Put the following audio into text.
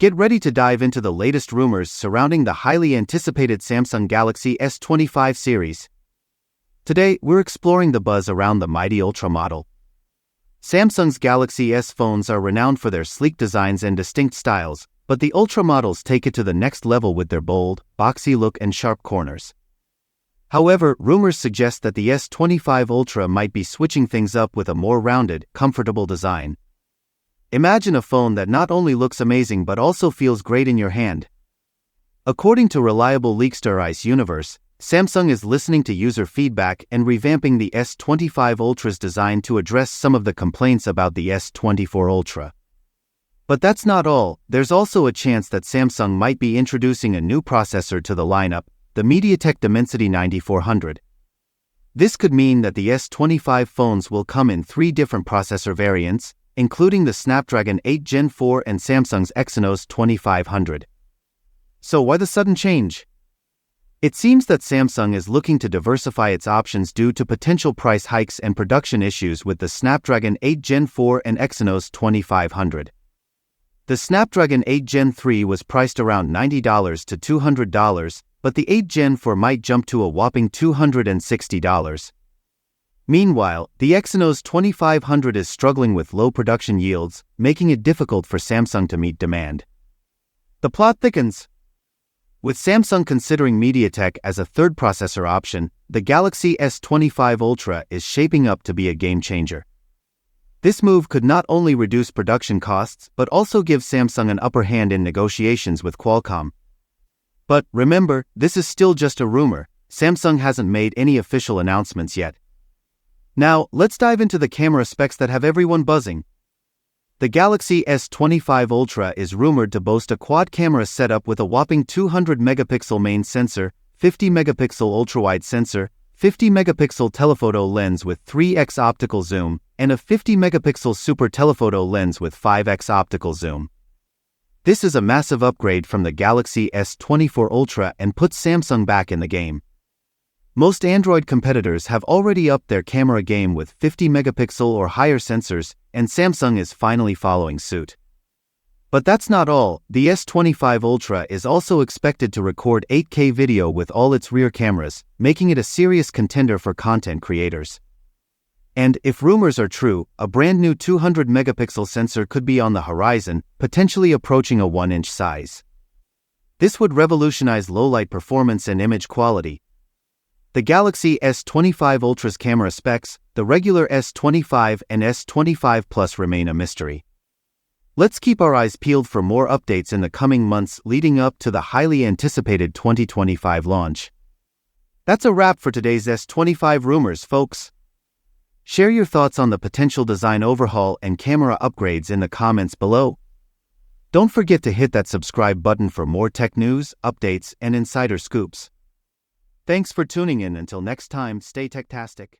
Get ready to dive into the latest rumors surrounding the highly anticipated Samsung Galaxy S25 series. Today, we're exploring the buzz around the mighty Ultra model. Samsung's Galaxy S phones are renowned for their sleek designs and distinct styles, but the Ultra models take it to the next level with their bold, boxy look and sharp corners. However, rumors suggest that the S25 Ultra might be switching things up with a more rounded, comfortable design. Imagine a phone that not only looks amazing but also feels great in your hand. According to reliable leakster Ice Universe, Samsung is listening to user feedback and revamping the S25 Ultra's design to address some of the complaints about the S24 Ultra. But that's not all. There's also a chance that Samsung might be introducing a new processor to the lineup, the MediaTek Dimensity 9400. This could mean that the S25 phones will come in 3 different processor variants, including the Snapdragon 8 Gen 4 and Samsung's Exynos 2500. So why the sudden change? It seems that Samsung is looking to diversify its options due to potential price hikes and production issues with the Snapdragon 8 Gen 4 and Exynos 2500. The Snapdragon 8 Gen 3 was priced around $90 to $200, but the 8 Gen 4 might jump to a whopping $260. Meanwhile, the Exynos 2500 is struggling with low production yields, making it difficult for Samsung to meet demand. The plot thickens. With Samsung considering MediaTek as a third processor option, the Galaxy S25 Ultra is shaping up to be a game-changer. This move could not only reduce production costs but also give Samsung an upper hand in negotiations with Qualcomm. But remember, this is still just a rumor. Samsung hasn't made any official announcements yet. Now, let's dive into the camera specs that have everyone buzzing. The Galaxy S25 Ultra is rumored to boast a quad camera setup with a whopping 200-megapixel main sensor, 50-megapixel ultrawide sensor, 50-megapixel telephoto lens with 3x optical zoom, and a 50-megapixel super telephoto lens with 5x optical zoom. This is a massive upgrade from the Galaxy S24 Ultra and puts Samsung back in the game. Most Android competitors have already upped their camera game with 50-megapixel or higher sensors, and Samsung is finally following suit. But that's not all. The S25 Ultra is also expected to record 8K video with all its rear cameras, making it a serious contender for content creators. And if rumors are true, a brand new 200-megapixel sensor could be on the horizon, potentially approaching a 1-inch size. This would revolutionize low-light performance and image quality. The Galaxy S25 Ultra's camera specs, the regular S25 and S25 Plus remain a mystery. Let's keep our eyes peeled for more updates in the coming months leading up to the highly anticipated 2025 launch. That's a wrap for today's S25 rumors, folks. Share your thoughts on the potential design overhaul and camera upgrades in the comments below. Don't forget to hit that subscribe button for more tech news, updates, and insider scoops. Thanks for tuning in. Until next time, stay tech-tastic.